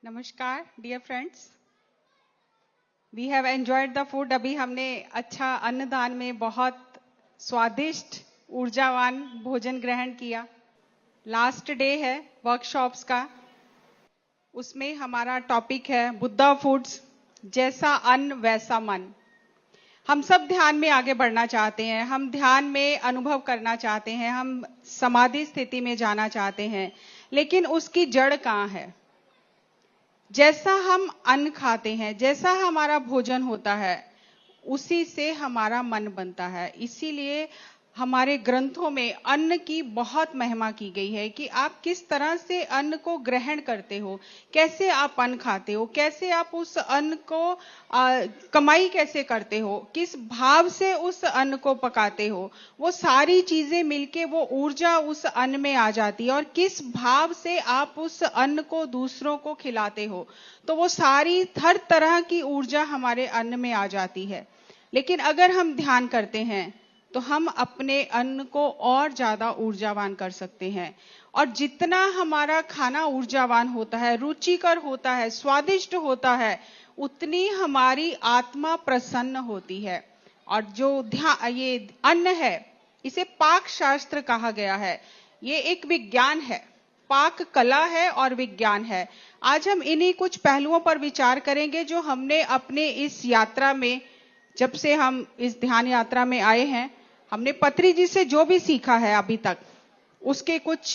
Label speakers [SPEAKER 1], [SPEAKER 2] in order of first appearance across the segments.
[SPEAKER 1] नमस्कार dear friends, we have enjoyed the food. अभी हमने अच्छा अन्नदान में बहुत स्वादिष्ट ऊर्जावान भोजन ग्रहण किया। लास्ट डे है वर्कशॉप्स का, उसमें हमारा टॉपिक है बुद्धा फूड्स, जैसा अन्न वैसा मन। हम सब ध्यान में आगे बढ़ना चाहते हैं, हम ध्यान में अनुभव करना चाहते हैं, हम समाधि स्थिति में जाना चाहते हैं, लेकिन उसकी जड़ कहाँ है? जैसा हम अन्न खाते हैं, जैसा हमारा भोजन होता है, उसी से हमारा मन बनता है। इसीलिए हमारे ग्रंथों में अन्न की बहुत महिमा की गई है कि आप किस तरह से अन्न को ग्रहण करते हो, कैसे आप अन्न खाते हो, कैसे आप उस अन्न को कमाई कैसे करते हो, किस भाव से उस अन्न को पकाते हो। वो सारी चीजें मिलके वो ऊर्जा उस अन्न में आ जाती है, और किस भाव से आप उस अन्न को दूसरों को खिलाते हो, तो वो सारी हर तरह की ऊर्जा हमारे अन्न में आ जाती है। लेकिन अगर हम ध्यान करते हैं तो हम अपने अन्न को और ज्यादा ऊर्जावान कर सकते हैं। और जितना हमारा खाना ऊर्जावान होता है, रुचिकर होता है, स्वादिष्ट होता है, उतनी हमारी आत्मा प्रसन्न होती है। और जो ये अन्न है, इसे पाक शास्त्र कहा गया है। ये एक विज्ञान है, पाक कला है और विज्ञान है। आज हम इन्हीं कुछ पहलुओं पर विचार करेंगे जो हमने अपने इस यात्रा में, जब से हम इस ध्यान यात्रा में आए हैं, हमने पत्री जी से जो भी सीखा है अभी तक, उसके कुछ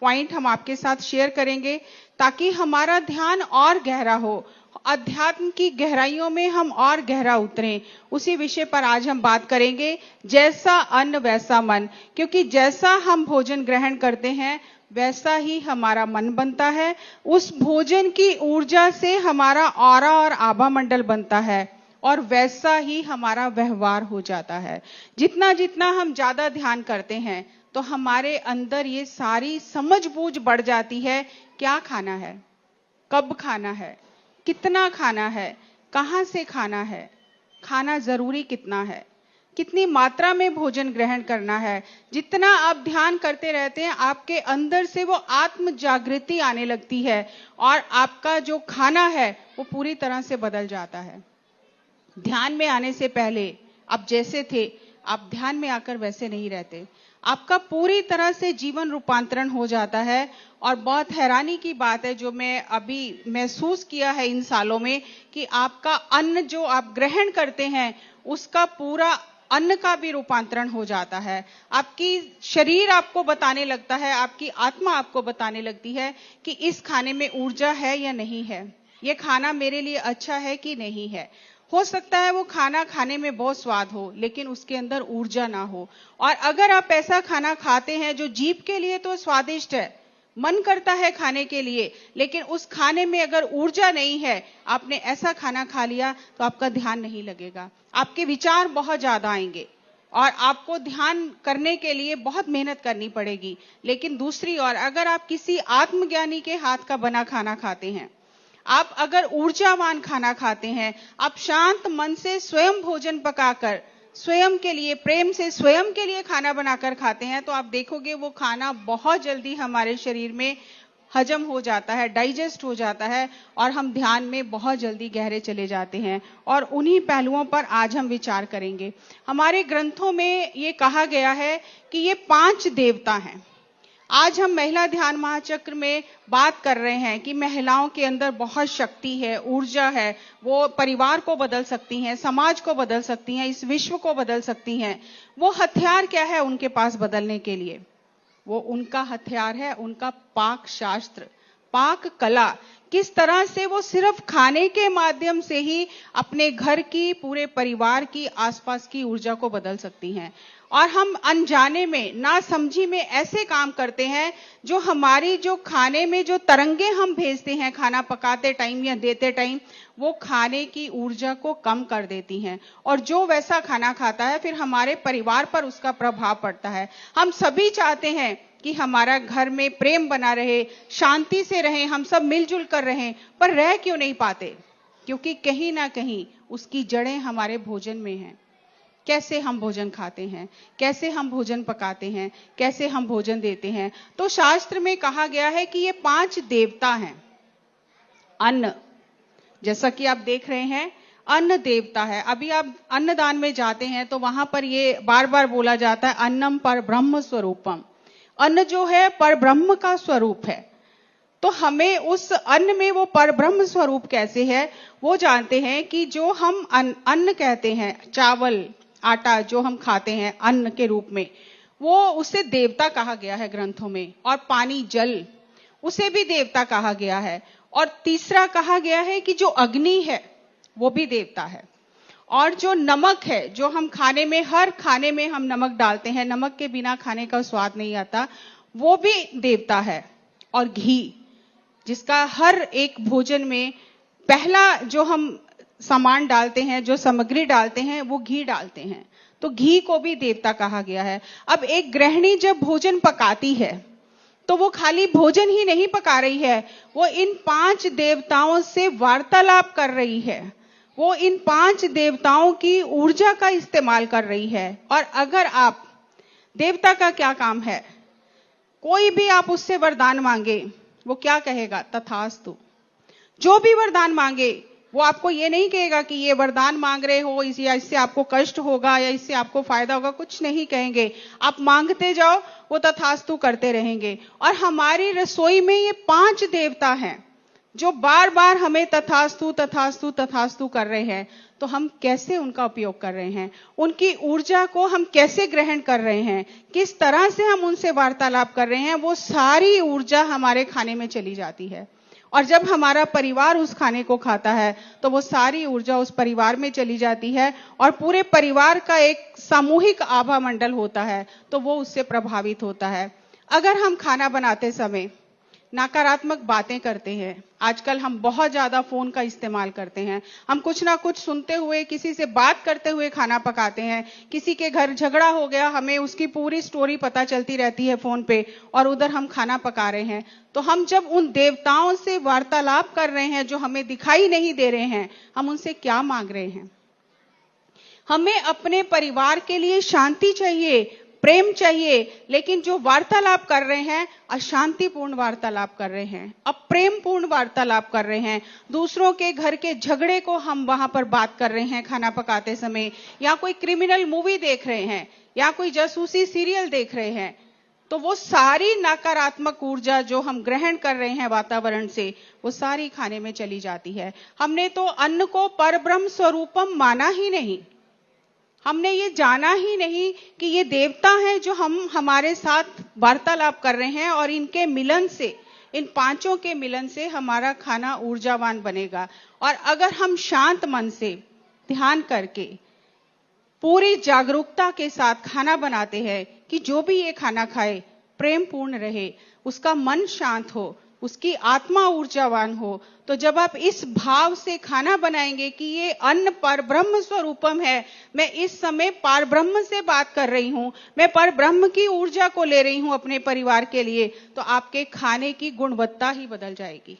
[SPEAKER 1] पॉइंट हम आपके साथ शेयर करेंगे ताकि हमारा ध्यान और गहरा हो, अध्यात्म की गहराइयों में हम और गहरा उतरें। उसी विषय पर आज हम बात करेंगे, जैसा अन्न वैसा मन। क्योंकि जैसा हम भोजन ग्रहण करते हैं वैसा ही हमारा मन बनता है। उस भोजन की ऊर्जा से हमारा ऑरा और आभा मंडल बनता है, और वैसा ही हमारा व्यवहार हो जाता है। जितना जितना हम ज्यादा ध्यान करते हैं तो हमारे अंदर ये सारी समझ बूझ बढ़ जाती है। क्या खाना है, कब खाना है, कितना खाना है, कहां से खाना है, खाना जरूरी कितना है, कितनी मात्रा में भोजन ग्रहण करना है। जितना आप ध्यान करते रहते हैं, आपके अंदर से वो आत्म जागृति आने लगती है, और आपका जो खाना है वो पूरी तरह से बदल जाता है। ध्यान में आने से पहले आप जैसे थे, आप ध्यान में आकर वैसे नहीं रहते। आपका पूरी तरह से जीवन रूपांतरण हो जाता है। और बहुत हैरानी की बात है, जो मैं अभी महसूस किया है इन सालों में, कि आपका अन्न जो आप ग्रहण करते हैं, उसका पूरा अन्न का भी रूपांतरण हो जाता है। आपकी शरीर आपको बताने लगता है, आपकी आत्मा आपको बताने लगती है कि इस खाने में ऊर्जा है या नहीं है, ये खाना मेरे लिए अच्छा है कि नहीं है। हो सकता है वो खाना खाने में बहुत स्वाद हो, लेकिन उसके अंदर ऊर्जा ना हो। और अगर आप ऐसा खाना खाते हैं जो जीभ के लिए तो स्वादिष्ट है, मन करता है खाने के लिए, लेकिन उस खाने में अगर ऊर्जा नहीं है, आपने ऐसा खाना खा लिया तो आपका ध्यान नहीं लगेगा, आपके विचार बहुत ज्यादा आएंगे और आपको ध्यान करने के लिए बहुत मेहनत करनी पड़ेगी। लेकिन दूसरी ओर अगर आप किसी आत्मज्ञानी के हाथ का बना खाना खाते हैं, आप अगर ऊर्जावान खाना खाते हैं, आप शांत मन से स्वयं भोजन पकाकर, स्वयं के लिए, प्रेम से स्वयं के लिए खाना बनाकर खाते हैं, तो आप देखोगे वो खाना बहुत जल्दी हमारे शरीर में हजम हो जाता है, डाइजेस्ट हो जाता है, और हम ध्यान में बहुत जल्दी गहरे चले जाते हैं। और उन्हीं पहलुओं पर आज हम विचार करेंगे। हमारे ग्रंथों में ये कहा गया है कि ये 5 देवता हैं। आज हम महिला ध्यान महाचक्र में बात कर रहे हैं कि महिलाओं के अंदर बहुत शक्ति है, ऊर्जा है, वो परिवार को बदल सकती हैं, समाज को बदल सकती हैं, इस विश्व को बदल सकती हैं। वो हथियार क्या है उनके पास बदलने के लिए? वो उनका हथियार है उनका पाक शास्त्र, पाक कला। किस तरह से वो सिर्फ खाने के माध्यम से ही अपने घर की, पूरे परिवार की, आसपास की ऊर्जा को बदल सकती हैं। और हम अनजाने में, ना समझी में ऐसे काम करते हैं जो हमारी, जो खाने में जो तरंगे हम भेजते हैं खाना पकाते टाइम या देते टाइम, वो खाने की ऊर्जा को कम कर देती हैं। और जो वैसा खाना खाता है फिर हमारे परिवार पर उसका प्रभाव पड़ता है। हम सभी चाहते हैं कि हमारा घर में प्रेम बना रहे, शांति से रहे, हम सब मिलजुल कर रहें, पर रह क्यों नहीं पाते? क्योंकि कहीं ना कहीं उसकी जड़ें हमारे भोजन में हैं। कैसे हम भोजन खाते हैं, कैसे हम भोजन पकाते हैं, कैसे हम भोजन देते हैं। तो शास्त्र में कहा गया है कि ये 5 देवता हैं। अन्न, जैसा कि आप देख रहे हैं, अन्न देवता है। अभी आप अन्नदान में जाते हैं तो वहां पर ये बार बार बोला जाता है, अन्नम पर ब्रह्म स्वरूपम। अन्न जो है पर ब्रह्म का स्वरूप है। तो हमें उस अन्न में वो पर ब्रह्म स्वरूप कैसे है वो जानते हैं कि जो हम अन्न कहते हैं, चावल आटा जो हम खाते हैं अन्न के रूप में, वो उसे देवता कहा गया है ग्रंथों में। और पानी जल, उसे भी देवता कहा गया है। और तीसरा कहा गया है कि जो अग्नि है वो भी देवता है। और जो नमक है, जो हम खाने में, हर खाने में हम नमक डालते हैं, नमक के बिना खाने का स्वाद नहीं आता, वो भी देवता है। और घी, जिसका हर एक भोजन में पहला जो हम सामान डालते हैं, जो सामग्री डालते हैं, वो घी डालते हैं, तो घी को भी देवता कहा गया है। अब एक गृहिणी जब भोजन पकाती है तो वो खाली भोजन ही नहीं पका रही है, वो इन 5 देवताओं से वार्तालाप कर रही है, वो इन 5 देवताओं की ऊर्जा का इस्तेमाल कर रही है। और अगर आप, देवता का क्या काम है, कोई भी आप उससे वरदान मांगे, वो क्या कहेगा? तथास्तु। जो भी वरदान मांगे, वो आपको ये नहीं कहेगा कि ये वरदान मांग रहे हो या इससे आपको कष्ट होगा या इससे आपको फायदा होगा, कुछ नहीं कहेंगे। आप मांगते जाओ, वो तथास्तु करते रहेंगे। और हमारी रसोई में ये 5 देवता हैं जो बार बार हमें तथास्तु तथास्तु तथास्तु कर रहे हैं। तो हम कैसे उनका उपयोग कर रहे हैं, उनकी ऊर्जा को हम कैसे ग्रहण कर रहे हैं, किस तरह से हम उनसे वार्तालाप कर रहे हैं, वो सारी ऊर्जा हमारे खाने में चली जाती है। और जब हमारा परिवार उस खाने को खाता है तो वो सारी ऊर्जा उस परिवार में चली जाती है और पूरे परिवार का एक सामूहिक आभा मंडल होता है, तो वो उससे प्रभावित होता है। अगर हम खाना बनाते समय नकारात्मक बातें करते हैं, आजकल हम बहुत ज्यादा फोन का इस्तेमाल करते हैं, हम कुछ ना कुछ सुनते हुए, किसी से बात करते हुए खाना पकाते हैं, किसी के घर झगड़ा हो गया, हमें उसकी पूरी स्टोरी पता चलती रहती है फोन पे, और उधर हम खाना पका रहे हैं। तो हम जब उन देवताओं से वार्तालाप कर रहे हैं जो हमें दिखाई नहीं दे रहे हैं, हम उनसे क्या मांग रहे हैं? हमें अपने परिवार के लिए शांति चाहिए, प्रेम चाहिए, लेकिन जो वार्तालाप कर रहे हैं अशांतिपूर्ण वार्तालाप कर रहे हैं, अप्रेमपूर्ण वार्तालाप कर रहे हैं। दूसरों के घर के झगड़े को हम वहां पर बात कर रहे हैं खाना पकाते समय, या कोई क्रिमिनल मूवी देख रहे हैं, या कोई जासूसी सीरियल देख रहे हैं। तो वो सारी नकारात्मक ऊर्जा जो हम ग्रहण कर रहे हैं वातावरण से, वो सारी खाने में चली जाती है। हमने तो अन्न को परब्रह्म स्वरूपम माना ही नहीं, हमने ये जाना ही नहीं कि ये देवता हैं जो हम हमारे साथ वार्तालाप कर रहे हैं, और इनके मिलन से, इन 5 के मिलन से हमारा खाना ऊर्जावान बनेगा। और अगर हम शांत मन से ध्यान करके पूरी जागरूकता के साथ खाना बनाते हैं कि जो भी ये खाना खाए प्रेम पूर्ण रहे, उसका मन शांत हो, उसकी आत्मा ऊर्जावान हो, तो जब आप इस भाव से खाना बनाएंगे कि ये अन्न पर ब्रह्म स्वरूपम है, मैं इस समय पर ब्रह्म से बात कर रही हूं, मैं पर ब्रह्म की ऊर्जा को ले रही हूं अपने परिवार के लिए, तो आपके खाने की गुणवत्ता ही बदल जाएगी।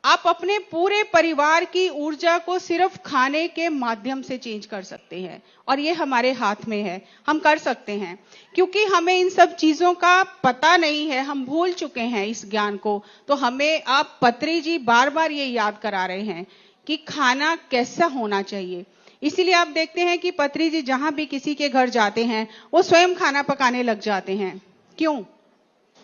[SPEAKER 1] आप अपने पूरे परिवार की ऊर्जा को सिर्फ खाने के माध्यम से चेंज कर सकते हैं, और ये हमारे हाथ में है, हम कर सकते हैं। क्योंकि हमें इन सब चीजों का पता नहीं है, हम भूल चुके हैं इस ज्ञान को। तो हमें आप पत्री जी बार बार ये याद करा रहे हैं कि खाना कैसा होना चाहिए। इसीलिए आप देखते हैं कि पत्री जी जहां भी किसी के घर जाते हैं, वो स्वयं खाना पकाने लग जाते हैं। क्यों?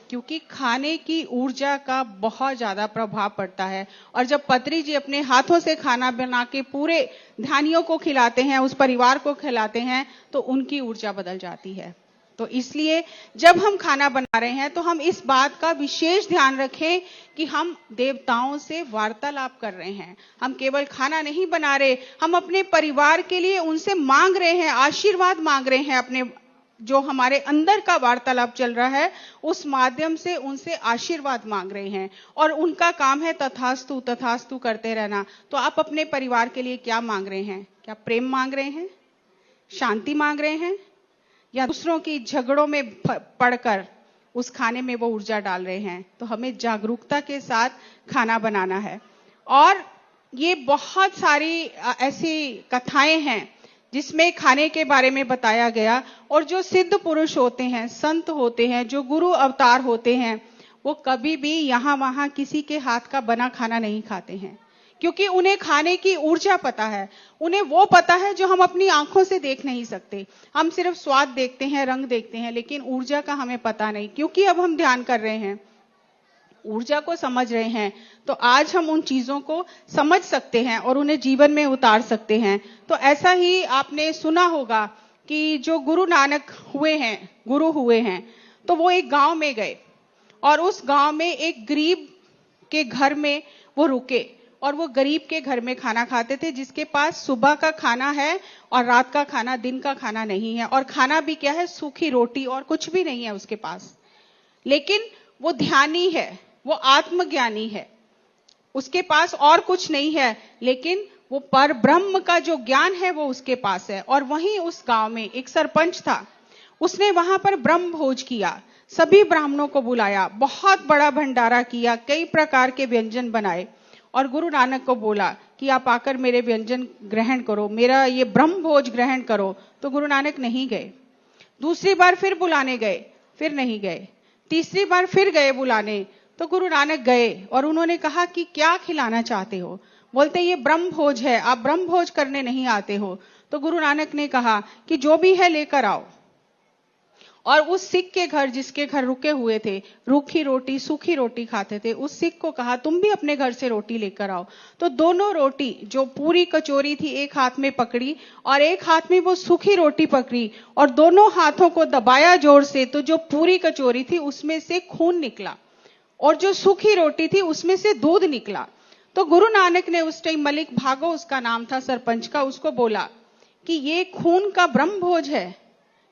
[SPEAKER 1] क्योंकि खाने की ऊर्जा का बहुत ज्यादा प्रभाव पड़ता है। और जब पत्री जी अपने हाथों से खाना बना के पूरे ध्यानियों को खिलाते हैं, उस परिवार को खिलाते हैं, तो उनकी ऊर्जा बदल जाती है। तो इसलिए जब हम खाना बना रहे हैं तो हम इस बात का विशेष ध्यान रखें कि हम देवताओं से वार्तालाप कर रहे हैं। हम केवल खाना नहीं बना रहे, हम अपने परिवार के लिए उनसे मांग रहे हैं, आशीर्वाद मांग रहे हैं। अपने जो हमारे अंदर का वार्तालाप चल रहा है उस माध्यम से उनसे आशीर्वाद मांग रहे हैं, और उनका काम है तथास्तु तथास्तु करते रहना। तो आप अपने परिवार के लिए क्या मांग रहे हैं? क्या प्रेम मांग रहे हैं, शांति मांग रहे हैं, या दूसरों की झगड़ों में पड़कर उस खाने में वो ऊर्जा डाल रहे हैं? तो हमें जागरूकता के साथ खाना बनाना है। और ये बहुत सारी ऐसी कथाएं हैं जिसमें खाने के बारे में बताया गया, और जो सिद्ध पुरुष होते हैं, संत होते हैं, जो गुरु अवतार होते हैं, वो कभी भी यहाँ वहां किसी के हाथ का बना खाना नहीं खाते हैं, क्योंकि उन्हें खाने की ऊर्जा पता है। उन्हें वो पता है जो हम अपनी आंखों से देख नहीं सकते। हम सिर्फ स्वाद देखते हैं, रंग देखते हैं, लेकिन ऊर्जा का हमें पता नहीं। क्योंकि अब हम ध्यान कर रहे हैं, ऊर्जा को समझ रहे हैं, तो आज हम उन चीजों को समझ सकते हैं और उन्हें जीवन में उतार सकते हैं। तो ऐसा ही आपने सुना होगा कि जो गुरु नानक गुरु हुए हैं, तो वो एक गांव में गए और उस गांव में एक गरीब के घर में वो रुके और वो गरीब के घर में खाना खाते थे, जिसके पास सुबह का खाना है और रात का खाना, दिन का खाना नहीं है। और खाना भी क्या है? सूखी रोटी और कुछ भी नहीं है उसके पास। लेकिन वो ध्यानी है, वो आत्मज्ञानी है, उसके पास और कुछ नहीं है, लेकिन वो पर ब्रह्म का जो ज्ञान है वो उसके पास है। और वहीं उस गांव में एक सरपंच था, उसने वहां पर ब्रह्म भोज किया, सभी ब्राह्मणों को बुलाया, बहुत बड़ा भंडारा किया, कई प्रकार के व्यंजन बनाए और गुरु नानक को बोला कि आप आकर मेरे व्यंजन ग्रहण करो, मेरा ये ब्रह्म भोज ग्रहण करो। तो गुरु नानक नहीं गए। दूसरी बार फिर बुलाने गए, फिर नहीं गए। तीसरी बार फिर गए बुलाने, तो गुरु नानक गए और उन्होंने कहा कि क्या खिलाना चाहते हो? बोलते ये ब्रह्म भोज है, आप ब्रह्म भोज करने नहीं आते हो। तो गुरु नानक ने कहा कि जो भी है लेकर आओ। और उस सिख के घर, जिसके घर रुके हुए थे, रूखी रोटी सूखी रोटी खाते थे, उस सिख को कहा तुम भी अपने घर से रोटी लेकर आओ। तो दोनों रोटी, जो पूरी कचौरी थी, एक हाथ में पकड़ी और एक हाथ में वो सूखी रोटी पकड़ी और दोनों हाथों को दबाया जोर से, तो जो पूरी कचौरी थी उसमें से खून निकला और जो सूखी रोटी थी उसमें से दूध निकला। तो गुरु नानक ने उस टाइम, मलिक भागो उसका नाम था सरपंच का, उसको बोला कि ये खून का ब्रह्म भोज है,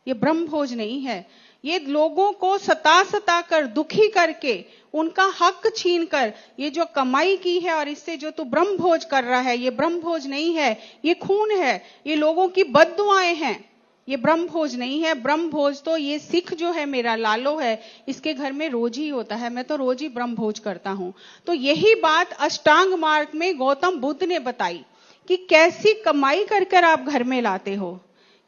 [SPEAKER 1] ये ब्रह्म भोज नहीं है। ये लोगों को सता कर, दुखी करके, उनका हक छीन कर ये जो कमाई की है और इससे जो तू ब्रह्म भोज कर रहा है, ये ब्रह्म भोज नहीं है, ये खून है, ये लोगों की बद्दुआएं हैं, ये ब्रह्म भोज नहीं है। ब्रह्म भोज तो ये सिख जो है, मेरा लालो है, इसके घर में रोज ही होता है, मैं तो रोज ही ब्रह्म भोज करता हूं। तो यही बात अष्टांग मार्ग में गौतम बुद्ध ने बताई कि कैसी कमाई कर कर आप घर में लाते हो,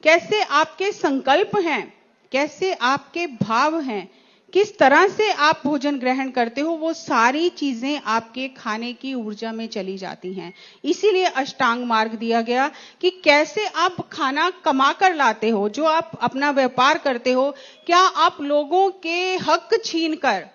[SPEAKER 1] कैसे आपके संकल्प हैं, कैसे आपके भाव हैं, किस तरह से आप भोजन ग्रहण करते हो, वो सारी चीजें आपके खाने की ऊर्जा में चली जाती हैं। इसीलिए अष्टांग मार्ग दिया गया कि कैसे आप खाना कमा कर लाते हो, जो आप अपना व्यापार करते हो, क्या आप लोगों के हक छीन कर,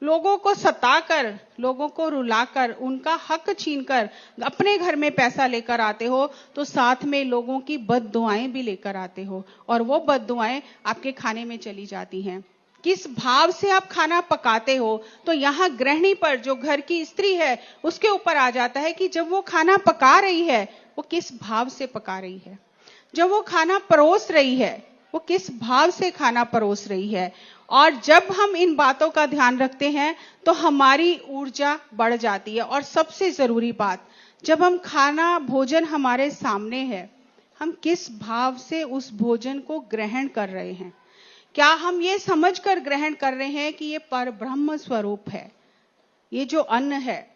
[SPEAKER 1] लोगों को सताकर, लोगों को रुलाकर, उनका हक छीनकर अपने घर में पैसा लेकर आते हो, तो साथ में लोगों की बद्दुआएं भी लेकर आते हो और वो बद्दुआएं आपके खाने में चली जाती हैं। किस भाव से आप खाना पकाते हो, तो यहाँ गृहिणी पर, जो घर की स्त्री है, उसके ऊपर आ जाता है कि जब वो खाना पका रही है, वो किस भाव से पका रही है, जब वो खाना परोस रही है, वो किस भाव से खाना परोस रही है। और जब हम इन बातों का ध्यान रखते हैं तो हमारी ऊर्जा बढ़ जाती है। और सबसे जरूरी बात, जब हम खाना, भोजन हमारे सामने है, हम किस भाव से उस भोजन को ग्रहण कर रहे हैं। क्या हम ये समझकर ग्रहण कर रहे हैं कि ये परब्रह्म स्वरूप है, ये जो अन्न है,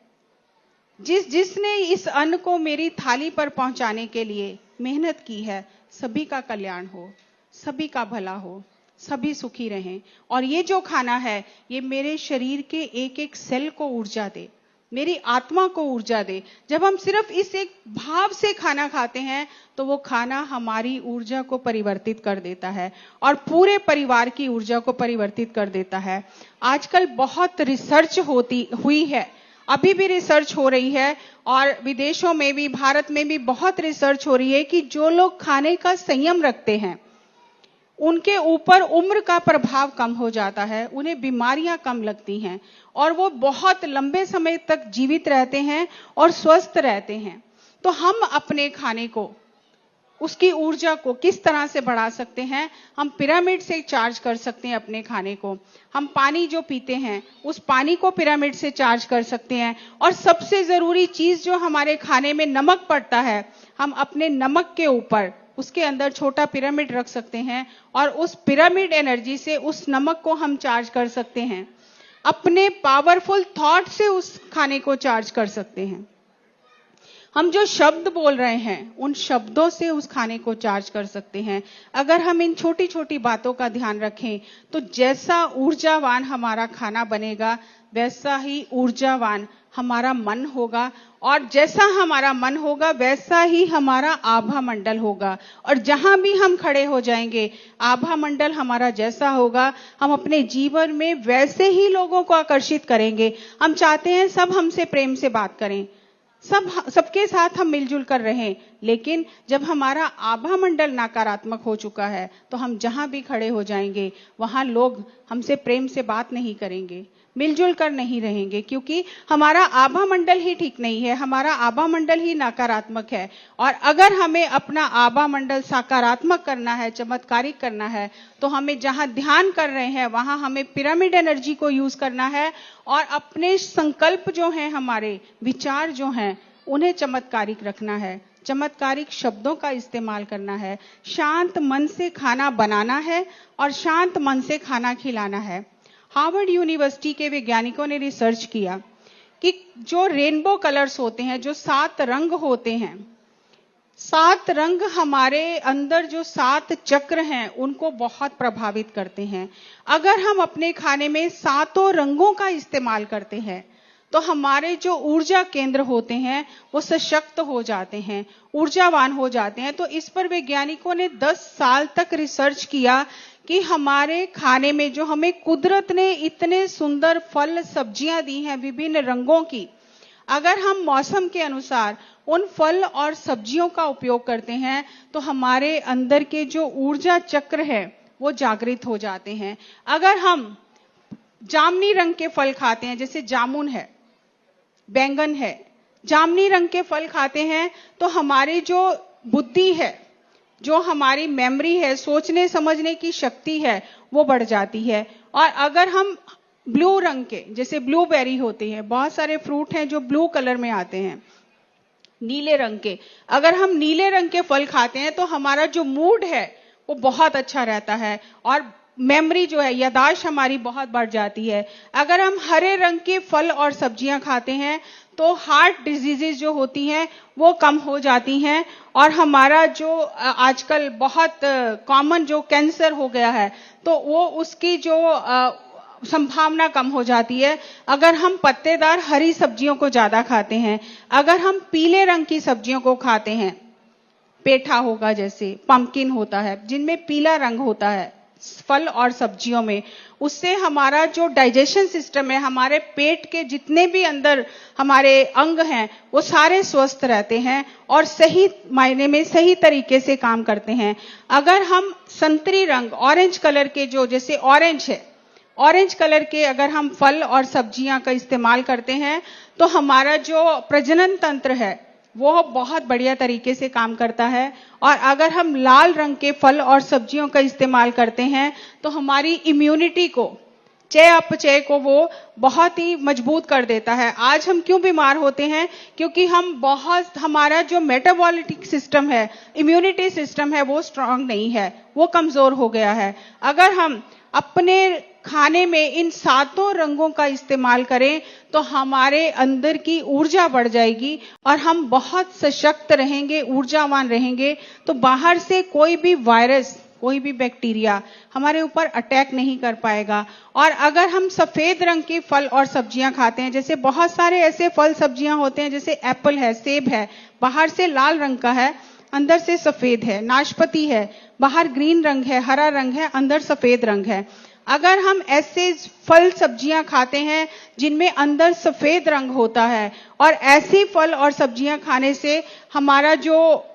[SPEAKER 1] जिसने इस अन्न को मेरी थाली पर पहुंचाने के लिए मेहनत की है, सभी का कल्याण हो, सभी का भला हो, सभी सुखी रहें। और ये जो खाना है, ये मेरे शरीर के एक एक सेल को ऊर्जा दे, मेरी आत्मा को ऊर्जा दे। जब हम सिर्फ इस एक भाव से खाना खाते हैं, तो वो खाना हमारी ऊर्जा को परिवर्तित कर देता है और पूरे परिवार की ऊर्जा को परिवर्तित कर देता है। आजकल बहुत रिसर्च हुई है, अभी भी रिसर्च हो रही है और विदेशों में भी, भारत में भी बहुत रिसर्च हो रही है कि जो लोग खाने का संयम रखते हैं, उनके ऊपर उम्र का प्रभाव कम हो जाता है, उन्हें बीमारियां कम लगती हैं और वो बहुत लंबे समय तक जीवित रहते हैं और स्वस्थ रहते हैं। तो हम अपने खाने को, उसकी ऊर्जा को किस तरह से बढ़ा सकते हैं? हम पिरामिड से चार्ज कर सकते हैं अपने खाने को। हम पानी जो पीते हैं, उस पानी को पिरामिड से चार्ज कर सकते हैं। और सबसे जरूरी चीज जो हमारे खाने में नमक पड़ता है, हम अपने नमक के ऊपर, उसके अंदर छोटा पिरामिड रख सकते हैं और उस पिरामिड एनर्जी से उस नमक को हम चार्ज कर सकते हैं। अपने पावरफुल थॉट से उस खाने को चार्ज कर सकते हैं। हम जो शब्द बोल रहे हैं उन शब्दों से उस खाने को चार्ज कर सकते हैं। अगर हम इन छोटी छोटी बातों का ध्यान रखें तो जैसा ऊर्जावान हमारा खाना बनेगा वैसा ही ऊर्जावान हमारा मन होगा, और जैसा हमारा मन होगा वैसा ही हमारा आभा मंडल होगा। और जहां भी हम खड़े हो जाएंगे आभा मंडल हमारा जैसा होगा, हम अपने जीवन में वैसे ही लोगों को आकर्षित करेंगे। हम चाहते हैं सब हमसे प्रेम से बात करें, सबके साथ हम मिलजुल कर रहें, लेकिन जब हमारा आभा मंडल नकारात्मक हो चुका है तो हम जहां भी खड़े हो जाएंगे वहां लोग हमसे प्रेम से बात नहीं करेंगे, मिलजुल कर नहीं रहेंगे, क्योंकि हमारा आभा मंडल ही ठीक नहीं है, हमारा आभा मंडल ही नकारात्मक है। और अगर हमें अपना आभा मंडल सकारात्मक करना है, चमत्कारिक करना है, तो हमें जहां ध्यान कर रहे हैं वहां हमें पिरामिड एनर्जी को यूज करना है और अपने संकल्प जो हैं, हमारे विचार जो हैं, उन्हें चमत्कारिक रखना है, चमत्कारिक शब्दों का इस्तेमाल करना है, शांत मन से खाना बनाना है और शांत मन से खाना खिलाना है। हार्वर्ड यूनिवर्सिटी के वैज्ञानिकों ने रिसर्च किया कि जो रेनबो कलर्स होते हैं, जो 7 रंग होते हैं, 7 रंग हमारे अंदर जो 7 चक्र हैं उनको बहुत प्रभावित करते हैं। अगर हम अपने खाने में 7 रंगों का इस्तेमाल करते हैं तो हमारे जो ऊर्जा केंद्र होते हैं वो सशक्त हो जाते हैं, ऊर्जावान हो जाते हैं। तो इस पर वैज्ञानिकों ने 10 साल तक रिसर्च किया कि हमारे खाने में जो हमें कुदरत ने इतने सुंदर फल सब्जियां दी हैं विभिन्न रंगों की, अगर हम मौसम के अनुसार उन फल और सब्जियों का उपयोग करते हैं तो हमारे अंदर के जो ऊर्जा चक्र है वो जागृत हो जाते हैं। अगर हम जामुनी रंग के फल खाते हैं, जैसे जामुन है, बैंगन है, जामुनी रंग के फल खाते हैं तो हमारी जो बुद्धि है, जो हमारी मेमोरी है, सोचने समझने की शक्ति है, वो बढ़ जाती है। और अगर हम ब्लू रंग के, जैसे ब्लूबेरी होती है, बहुत सारे फ्रूट हैं जो ब्लू कलर में आते हैं, नीले रंग के, अगर हम नीले रंग के फल खाते हैं तो हमारा जो मूड है वो बहुत अच्छा रहता है और मेमोरी जो है, याददाश्त हमारी बहुत बढ़ जाती है। अगर हम हरे रंग के फल और सब्जियां खाते हैं तो हार्ट डिजीजेज जो होती हैं वो कम हो जाती हैं और हमारा जो आजकल बहुत कॉमन जो कैंसर हो गया है तो वो उसकी जो संभावना कम हो जाती है। अगर हम पत्तेदार हरी सब्जियों को ज्यादा खाते हैं, अगर हम पीले रंग की सब्जियों को खाते हैं, पेठा होगा, जैसे पंपकिन होता है जिनमें पीला रंग होता है फल और सब्जियों में, उससे हमारा जो डाइजेशन सिस्टम है, हमारे पेट के जितने भी अंदर हमारे अंग हैं वो सारे स्वस्थ रहते हैं और सही मायने में सही तरीके से काम करते हैं। अगर हम संतरी रंग, ऑरेंज कलर के, जो जैसे ऑरेंज है, ऑरेंज कलर के अगर हम फल और सब्जियां का इस्तेमाल करते हैं तो हमारा जो प्रजनन तंत्र है वो बहुत बढ़िया तरीके से काम करता है। और अगर हम लाल रंग के फल और सब्जियों का इस्तेमाल करते हैं तो हमारी इम्यूनिटी को, चयापचय को वो बहुत ही मजबूत कर देता है। आज हम क्यों बीमार होते हैं? क्योंकि हमारा जो मेटाबॉलिक सिस्टम है, इम्यूनिटी सिस्टम है, वो स्ट्रांग नहीं है, वो कमजोर हो गया है। अगर हम अपने खाने में इन 7 रंगों का इस्तेमाल करें तो हमारे अंदर की ऊर्जा बढ़ जाएगी और हम बहुत सशक्त रहेंगे, ऊर्जावान रहेंगे। तो बाहर से कोई भी वायरस, कोई भी बैक्टीरिया हमारे ऊपर अटैक नहीं कर पाएगा। और अगर हम सफेद रंग के फल और सब्जियां खाते हैं, जैसे बहुत सारे ऐसे फल सब्जियां होते हैं, जैसे एप्पल है, सेब है, बाहर से लाल रंग का है, अंदर से सफेद है, नाशपाती है, बाहर ग्रीन रंग है, हरा रंग है, अंदर सफेद रंग है। अगर हम ऐसे फल सब्जियां खाते हैं जिनमें अंदर सफेद रंग होता है, और ऐसी फल और सब्जियां खाने से हमारा जो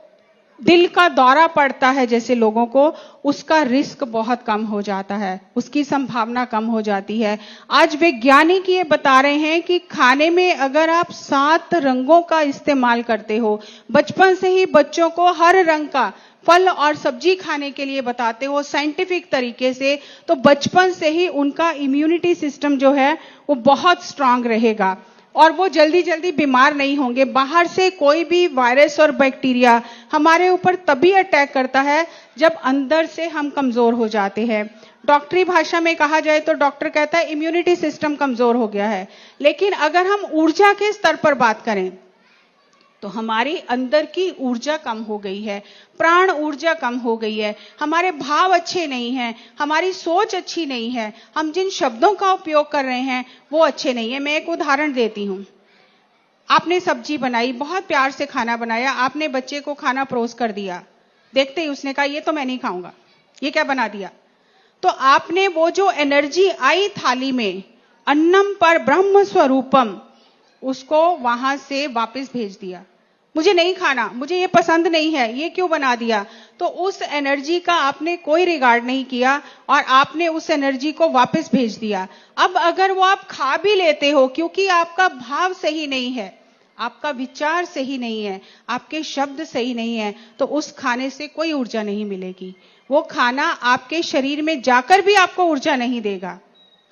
[SPEAKER 1] दिल का दौरा पड़ता है जैसे लोगों को, उसका रिस्क बहुत कम हो जाता है, उसकी संभावना कम हो जाती है। आज वैज्ञानिक ये बता रहे हैं कि खाने में अगर आप 7 रंगों का इस्तेमाल करते हो, बचपन से ही बच्चों को हर रंग का फल और सब्जी खाने के लिए बताते हो साइंटिफिक तरीके से, तो बचपन से ही उनका इम्यूनिटी सिस्टम जो है वो बहुत स्ट्रांग रहेगा और वो जल्दी जल्दी बीमार नहीं होंगे। बाहर से कोई भी वायरस और बैक्टीरिया हमारे ऊपर तभी अटैक करता है जब अंदर से हम कमजोर हो जाते हैं। डॉक्टरी भाषा में कहा जाए तो डॉक्टर कहता है इम्यूनिटी सिस्टम कमजोर हो गया है। लेकिन अगर हम ऊर्जा के स्तर पर बात करें तो हमारी अंदर की ऊर्जा कम हो गई है, प्राण ऊर्जा कम हो गई है, हमारे भाव अच्छे नहीं हैं, हमारी सोच अच्छी नहीं है, हम जिन शब्दों का उपयोग कर रहे हैं वो अच्छे नहीं है। मैं एक उदाहरण देती हूं। आपने सब्जी बनाई, बहुत प्यार से खाना बनाया, आपने बच्चे को खाना परोस कर दिया, देखते ही उसने कहा ये तो मैं नहीं खाऊंगा, ये क्या बना दिया। तो आपने वो जो एनर्जी आई थाली में, अन्नम पर ब्रह्म स्वरूपम, उसको वहां से वापस भेज दिया। मुझे नहीं खाना, मुझे ये पसंद नहीं है, ये क्यों बना दिया। तो उस एनर्जी का आपने कोई रिगार्ड नहीं किया और आपने उस एनर्जी को वापस भेज दिया। अब अगर वो आप खा भी लेते हो, क्योंकि आपका भाव सही नहीं है, आपका विचार सही नहीं है, आपके शब्द सही नहीं है, तो उस खाने से कोई ऊर्जा नहीं मिलेगी। वो खाना आपके शरीर में जाकर भी आपको ऊर्जा नहीं देगा।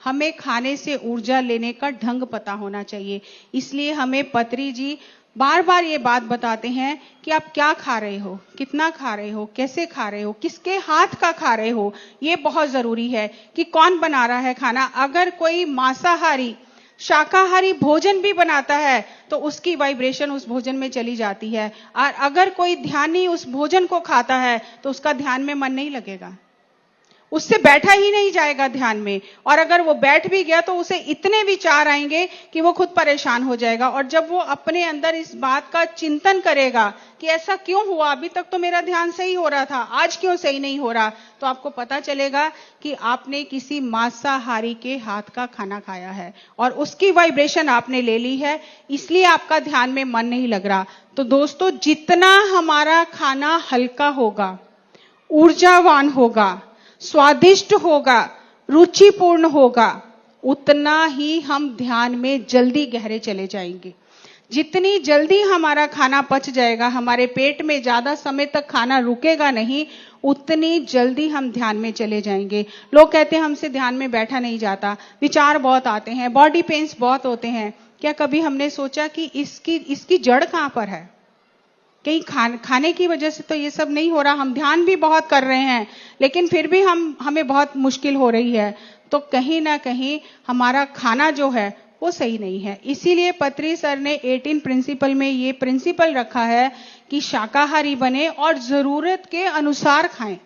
[SPEAKER 1] हमें खाने से ऊर्जा लेने का ढंग पता होना चाहिए। इसलिए हमें पत्री जी बार बार ये बात बताते हैं कि आप क्या खा रहे हो, कितना खा रहे हो, कैसे खा रहे हो, किसके हाथ का खा रहे हो। ये बहुत जरूरी है कि कौन बना रहा है खाना। अगर कोई मांसाहारी शाकाहारी भोजन भी बनाता है तो उसकी वाइब्रेशन उस भोजन में चली जाती है, और अगर कोई ध्यानी उस भोजन को खाता है तो उसका ध्यान में मन नहीं लगेगा, उससे बैठा ही नहीं जाएगा ध्यान में। और अगर वो बैठ भी गया तो उसे इतने विचार आएंगे कि वो खुद परेशान हो जाएगा। और जब वो अपने अंदर इस बात का चिंतन करेगा कि ऐसा क्यों हुआ, अभी तक तो मेरा ध्यान सही हो रहा था, आज क्यों सही नहीं हो रहा, तो आपको पता चलेगा कि आपने किसी मांसाहारी के हाथ का खाना खाया है और उसकी वाइब्रेशन आपने ले ली है, इसलिए आपका ध्यान में मन नहीं लग रहा। तो दोस्तों, जितना हमारा खाना हल्का होगा, ऊर्जावान होगा, स्वादिष्ट होगा, रुचिपूर्ण होगा, उतना ही हम ध्यान में जल्दी गहरे चले जाएंगे। जितनी जल्दी हमारा खाना पच जाएगा, हमारे पेट में ज्यादा समय तक खाना रुकेगा नहीं, उतनी जल्दी हम ध्यान में चले जाएंगे। लोग कहते हैं हमसे ध्यान में बैठा नहीं जाता, विचार बहुत आते हैं, बॉडी पेन्स बहुत होते हैं। क्या कभी हमने सोचा कि इसकी जड़ कहां पर है? कहीं खाने की वजह से तो ये सब नहीं हो रहा, हम ध्यान भी बहुत कर रहे हैं लेकिन फिर भी हमें बहुत मुश्किल हो रही है। तो कहीं ना कहीं हमारा खाना जो है वो सही नहीं है। इसीलिए पत्री सर ने 18 प्रिंसिपल में ये प्रिंसिपल रखा है कि शाकाहारी बने और जरूरत के अनुसार खाएं,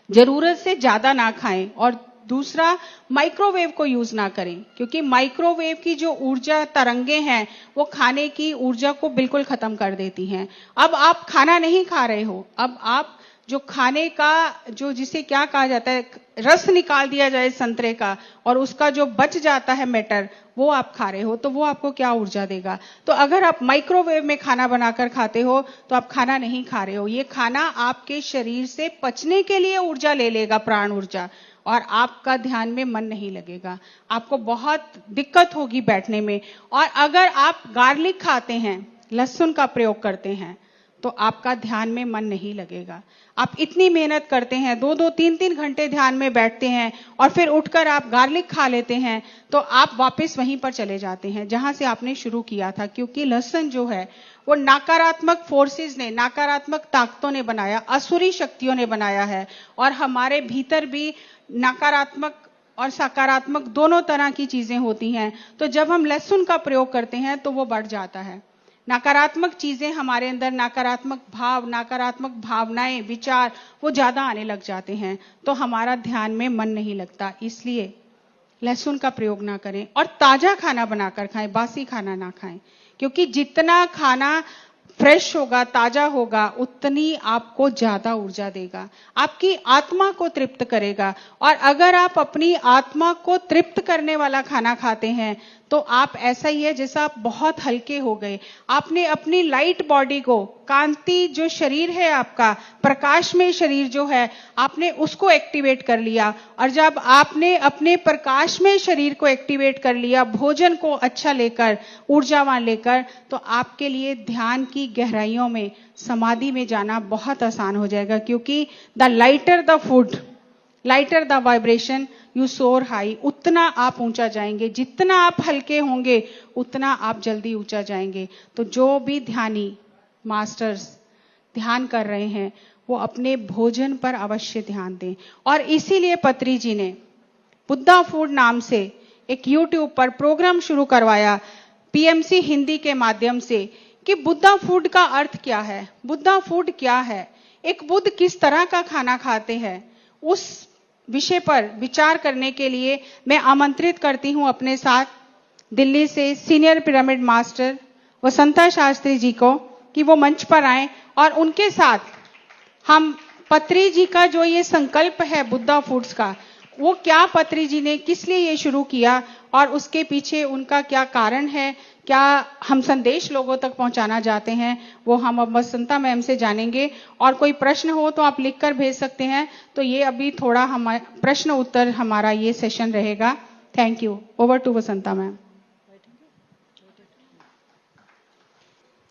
[SPEAKER 1] जरूरत से ज्यादा ना खाएं। और दूसरा, माइक्रोवेव को यूज ना करें, क्योंकि माइक्रोवेव की जो ऊर्जा तरंगे हैं वो खाने की ऊर्जा को बिल्कुल खत्म कर देती हैं। अब आप खाना नहीं खा रहे हो, अब आप जो खाने का जो जिसे क्या कहा जाता है, रस निकाल दिया जाए संतरे का और उसका जो बच जाता है मैटर, वो आप खा रहे हो, तो वो आपको क्या ऊर्जा देगा। तो अगर आप माइक्रोवेव में खाना बनाकर खाते हो तो आप खाना नहीं खा रहे हो। ये खाना आपके शरीर से पचने के लिए ऊर्जा ले लेगा, प्राण ऊर्जा, और आपका ध्यान में मन नहीं लगेगा, आपको बहुत दिक्कत होगी बैठने में। और अगर आप गार्लिक खाते हैं, लहसुन का प्रयोग करते हैं, तो आपका ध्यान में मन नहीं लगेगा। आप इतनी मेहनत करते हैं, 2-2, 3-3 घंटे ध्यान में बैठते हैं और फिर उठकर आप गार्लिक खा लेते हैं, तो आप वापस वहीं पर चले जाते हैं जहां से आपने शुरू किया था। क्योंकि लहसुन जो है वो नकारात्मक फोर्सेस ने, नकारात्मक ताकतों ने बनाया, असुरी शक्तियों ने बनाया है। और हमारे भीतर भी नकारात्मक और सकारात्मक दोनों तरह की चीजें होती हैं। तो जब हम लहसुन का प्रयोग करते हैं तो वो बढ़ जाता है। नकारात्मक चीजें हमारे अंदर, नकारात्मक भाव, नकारात्मक भावनाएं, विचार, वो ज्यादा आने लग जाते हैं, तो हमारा ध्यान में मन नहीं लगता। इसलिए लहसुन का प्रयोग ना करें और ताजा खाना बनाकर खाएं, बासी खाना ना खाएं। क्योंकि जितना खाना फ्रेश होगा, ताजा होगा, उतनी आपको ज्यादा ऊर्जा देगा, आपकी आत्मा को तृप्त करेगा। और अगर आप अपनी आत्मा को तृप्त करने वाला खाना खाते हैं तो आप ऐसा ही है जैसा आप बहुत हल्के हो गए। आपने अपनी लाइट बॉडी को, कांति जो शरीर है आपका, प्रकाशमय शरीर जो है, आपने उसको एक्टिवेट कर लिया। और जब आपने अपने प्रकाशमय शरीर को एक्टिवेट कर लिया, भोजन को अच्छा लेकर, ऊर्जावान लेकर, तो आपके लिए ध्यान की गहराइयों में, समाधि में जाना बहुत आसान हो जाएगा। क्योंकि the lighter the food, lighter the vibration, you सोर हाई, उतना आप ऊंचा जाएंगे। जितना आप हल्के होंगे उतना आप जल्दी ऊंचा जाएंगे। तो जो भी ध्यानी मास्टर्स ध्यान कर रहे हैं वो अपने भोजन पर अवश्य ध्यान दें। और इसीलिए पत्री जी ने बुद्धा फूड नाम से एक YouTube पर प्रोग्राम शुरू करवाया, PMC हिंदी के माध्यम से, कि बुद्धा फूड का अर्थ क्या है, बुद्धा फूड क्या है, एक बुद्ध किस तरह का खाना खाते हैं, उस विषय पर विचार करने के लिए मैं आमंत्रित करती हूं अपने साथ दिल्ली से senior pyramid master Vasanta Shastri ji को कि वो मंच पर आए और उनके साथ हम पत्री जी का जो ये संकल्प है बुद्धा फूड्स का, वो क्या पत्री जी ने किस लिए ये शुरू किया और उसके पीछे उनका क्या कारण है, क्या हम संदेश लोगों तक पहुंचाना चाहते हैं, वो हम अब वसंता मैम से जानेंगे। और कोई प्रश्न हो तो आप लिखकर भेज सकते हैं। तो ये अभी थोड़ा हमारा प्रश्न उत्तर हमारा ये सेशन रहेगा। Thank you. Over to Vasanta ma'am.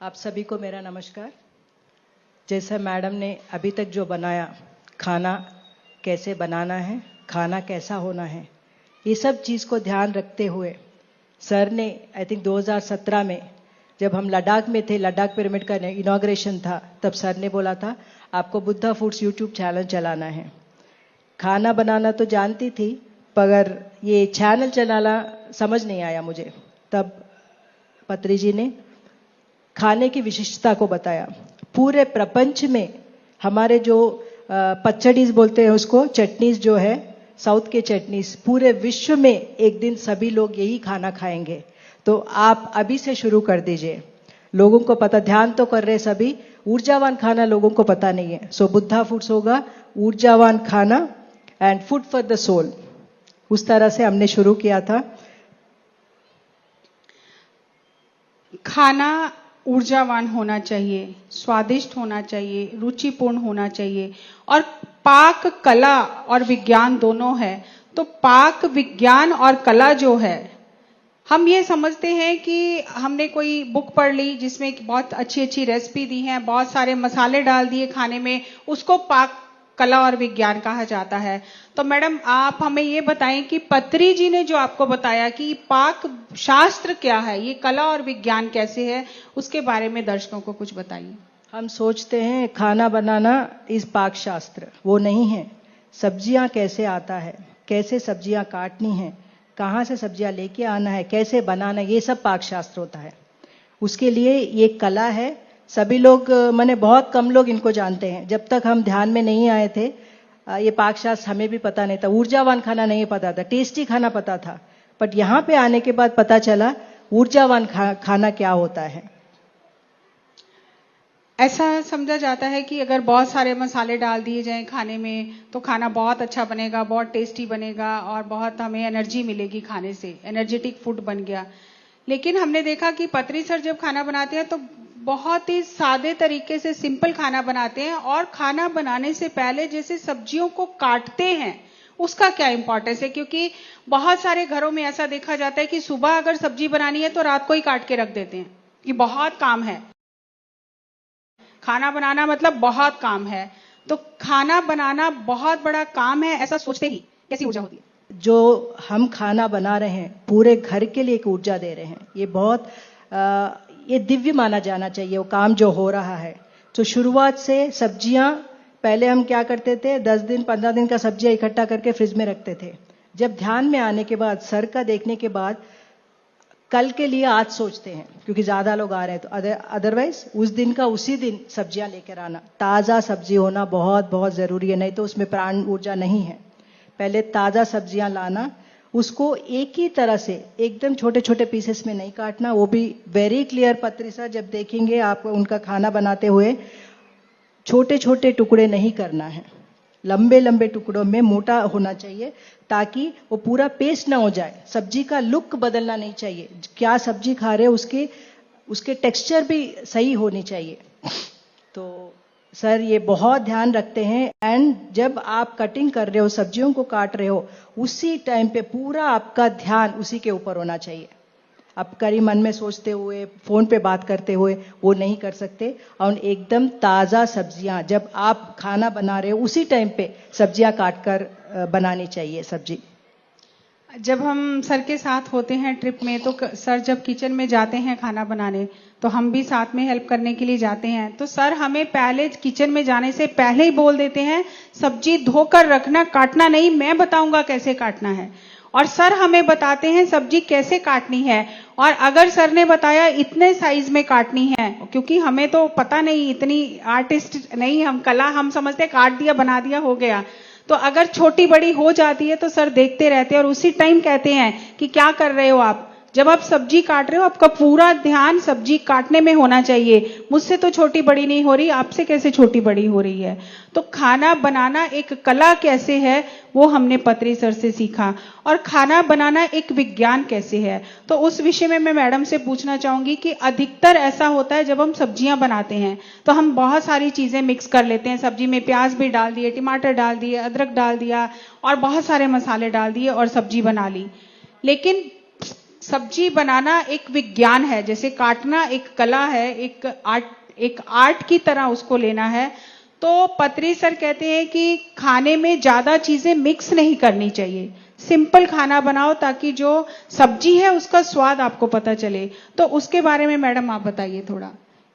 [SPEAKER 2] आप सभी को मेरा नमस्कार। जैसा मैडम ने अभी तक जो बनाया, खाना कैसे बनाना है, खाना कैसा होना है, ये सब चीज़ को ध्यान रखते हुए सर ने आई थिंक 2017 में जब हम लद्दाख में थे, लद्दाख पिरामिड का इनॉग्रेशन था, तब सर ने बोला था आपको बुद्धा फूड्स यूट्यूब चैनल चलाना है। खाना बनाना तो जानती थी, पर ये चैनल चलाना समझ नहीं आया मुझे। तब पत्री जी ने खाने की विशिष्टता को बताया। पूरे प्रपंच में हमारे जो पचड़ीज बोलते हैं उसको, चटनीज जो है साउथ के चटनीज, पूरे विश्व में एक दिन सभी लोग यही खाना खाएंगे। तो आप अभी से शुरू कर दीजिए। लोगों को पता, ध्यान तो कर रहे सभी, ऊर्जावान खाना लोगों को पता नहीं है। सो बुद्धा फूड्स होगा ऊर्जावान खाना and food for the soul. उस तरह से हमने शुरू किया था।
[SPEAKER 1] खाना ऊर्जावान होना चाहिए, स्वादिष्ट होना चाहिए, रुचिपूर्ण होना चाहिए और पाक कला और विज्ञान दोनों है। तो पाक विज्ञान और कला जो है, हम ये समझते हैं कि हमने कोई बुक पढ़ ली जिसमें बहुत अच्छी अच्छी रेसिपी दी है, बहुत सारे मसाले डाल दिए खाने में, उसको पाक कला और विज्ञान कहा जाता है। तो मैडम आप हमें ये बताएं कि पत्री जी ने जो आपको बताया कि पाक शास्त्र क्या है, ये कला और विज्ञान कैसे है, उसके बारे में दर्शकों को कुछ बताइए।
[SPEAKER 2] हम सोचते हैं खाना बनाना इस पाक शास्त्र, वो नहीं है। सब्जियां कैसे आता है, कैसे सब्जियां काटनी है, कहाँ से सब्जियां लेके आना है, कैसे बनाना, ये सब पाक शास्त्र होता है। उसके लिए ये कला है। सभी लोग, मैंने बहुत कम लोग इनको जानते हैं। जब तक हम ध्यान में नहीं आए थे, ये पाक शास्त्र हमें भी पता नहीं था। ऊर्जावान खाना नहीं पता था, टेस्टी खाना पता था, बट यहाँ पे आने के बाद पता चला ऊर्जावान खाना क्या होता है।
[SPEAKER 1] ऐसा समझा जाता है कि अगर बहुत सारे मसाले डाल दिए जाएं खाने में तो खाना बहुत अच्छा बनेगा, बहुत टेस्टी बनेगा और बहुत हमें एनर्जी मिलेगी खाने से, एनर्जेटिक फूड बन गया। लेकिन हमने देखा कि पत्री सर जब खाना बनाते हैं तो बहुत ही सादे तरीके से सिंपल खाना बनाते हैं और खाना बनाने से पहले जैसे सब्जियों को काटते हैं उसका क्या इंपॉर्टेंस है, क्योंकि बहुत सारे घरों में ऐसा देखा जाता है कि सुबह अगर सब्जी बनानी है तो रात को ही काट के रख देते हैं कि बहुत काम है, खाना बनाना मतलब बहुत काम है। तो खाना बनाना बहुत बड़ा काम है, ऐसा सोचते ही कैसी ऊर्जा होती है?
[SPEAKER 2] जो हम खाना बना रहे हैं पूरे घर के लिए एक ऊर्जा दे रहे हैं। ये बहुत ये दिव्य माना जाना चाहिए वो काम जो हो रहा है। तो शुरुआत से सब्जियां, पहले हम क्या करते थे, 10 दिन 15 दिन का सब्जियां इकट्ठा करके फ्रिज में रखते थे। जब ध्यान में आने के बाद, सर का देखने के बाद, कल के लिए आज सोचते हैं, क्योंकि ज्यादा लोग आ रहे हैं। तो अदरवाइज उस दिन का उसी दिन सब्जियां लेकर आना, ताजा सब्जी होना बहुत बहुत जरूरी है, नहीं तो उसमें प्राण ऊर्जा नहीं है। पहले ताजा सब्जियां लाना, उसको एक ही तरह से एकदम छोटे छोटे पीसेस में नहीं काटना, वो भी वेरी क्लियर। पत्री सर जब देखेंगे आप उनका खाना बनाते हुए, छोटे छोटे टुकड़े नहीं करना है, लंबे लंबे टुकड़ों में मोटा होना चाहिए ताकि वो पूरा पेस्ट ना हो जाए। सब्जी का लुक बदलना नहीं चाहिए, क्या सब्जी खा रहे हो उसके टेक्सचर भी सही होनी चाहिए। तो सर ये बहुत ध्यान रखते हैं। एंड जब आप कटिंग कर रहे हो, सब्जियों को काट रहे हो, उसी टाइम पे पूरा आपका ध्यान उसी के ऊपर होना चाहिए। आप करी मन में सोचते हुए, फोन पे बात करते हुए वो नहीं कर सकते। और एकदम ताज़ा सब्जियां जब आप खाना बना रहे हो उसी टाइम पे सब्जियां काट कर बनानी चाहिए सब्जी।
[SPEAKER 1] जब हम सर के साथ होते हैं ट्रिप में, तो सर जब किचन में जाते हैं खाना बनाने तो हम भी साथ में हेल्प करने के लिए जाते हैं। तो सर हमें पहले किचन में जाने से पहले ही बोल देते हैं सब्जी धोकर रखना, काटना नहीं, मैं बताऊंगा कैसे काटना है। और सर हमें बताते हैं सब्जी कैसे काटनी है। और अगर सर ने बताया इतने साइज में काटनी है, क्योंकि हमें तो पता नहीं, इतनी आर्टिस्ट नहीं हम, कला हम समझते काट दिया बना दिया हो गया, तो अगर छोटी बड़ी हो जाती है तो सर देखते रहते हैं और उसी टाइम कहते हैं कि क्या कर रहे हो आप। जब आप सब्जी काट रहे हो आपका पूरा ध्यान सब्जी काटने में होना चाहिए। मुझसे तो छोटी बड़ी नहीं हो रही, आपसे कैसे छोटी बड़ी हो रही है। तो खाना बनाना एक कला कैसे है वो हमने पत्री सर से सीखा, और खाना बनाना एक विज्ञान कैसे है। तो उस विषय में मैं मैडम से पूछना चाहूंगी कि अधिकतर ऐसा होता है जब हम सब्जियां बनाते हैं तो हम बहुत सारी चीजें मिक्स कर लेते हैं। सब्जी में प्याज भी डाल दिए, टमाटर डाल दिए, अदरक डाल दिया और बहुत सारे मसाले डाल दिए और सब्जी बना ली। लेकिन सब्जी बनाना एक विज्ञान है, जैसे काटना एक कला है, एक आर्ट की तरह उसको लेना है। तो पत्री सर कहते हैं कि खाने में ज्यादा चीजें मिक्स नहीं करनी चाहिए, सिंपल खाना बनाओ ताकि जो सब्जी है उसका स्वाद आपको पता चले। तो उसके बारे में मैडम आप बताइए थोड़ा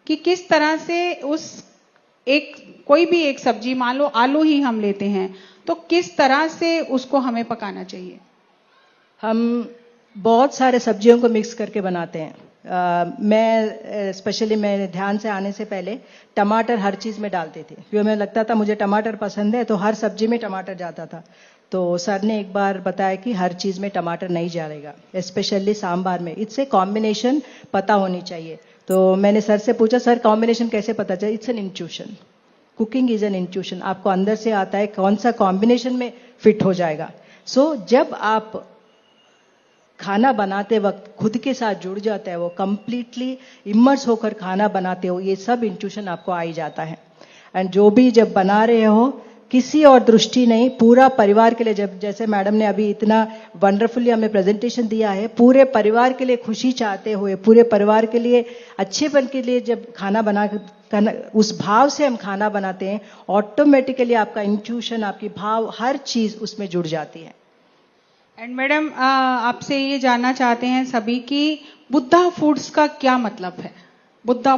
[SPEAKER 1] कि किस तरह से उस कोई भी एक सब्जी, मान लो आलू ही हम लेते हैं, तो किस तरह से उसको हमें पकाना चाहिए।
[SPEAKER 2] हम बहुत सारे सब्जियों को मिक्स करके बनाते हैं। मैं स्पेशली मैं ध्यान से आने से पहले टमाटर हर चीज में डालती थी, क्योंकि मुझे लगता था मुझे टमाटर पसंद है, तो हर सब्जी में टमाटर जाता था। तो सर ने एक बार बताया कि हर चीज में टमाटर नहीं जाएगा, स्पेशली सांबार में। इससे कॉम्बिनेशन पता होनी चाहिए। तो मैंने सर से पूछा, सर कॉम्बिनेशन कैसे पता चले। It's an intuition, cooking is an intuition, आपको अंदर से आता है कौन सा कॉम्बिनेशन में फिट हो जाएगा। सो जब आप खाना बनाते वक्त खुद के साथ जुड़ जाता है, वो कंप्लीटली इमर्स होकर खाना बनाते हो, ये सब इंट्यूशन आपको आ ही जाता है। एंड जो भी जब बना रहे हो, किसी और दृष्टि नहीं, पूरा परिवार के लिए, जब जैसे मैडम ने अभी इतना वंडरफुली हमें प्रेजेंटेशन दिया है, पूरे परिवार के लिए खुशी चाहते हुए, पूरे परिवार के लिए अच्छेपन के लिए जब खाना बना उस भाव से हम खाना बनाते हैं, ऑटोमेटिकली आपका इंट्यूशन, आपकी भाव, हर चीज उसमें जुड़ जाती है।
[SPEAKER 1] एंड मैडम आपसे ये जानना चाहते हैं सभी कि बुद्धा फूड्स का क्या मतलब है। बुद्धा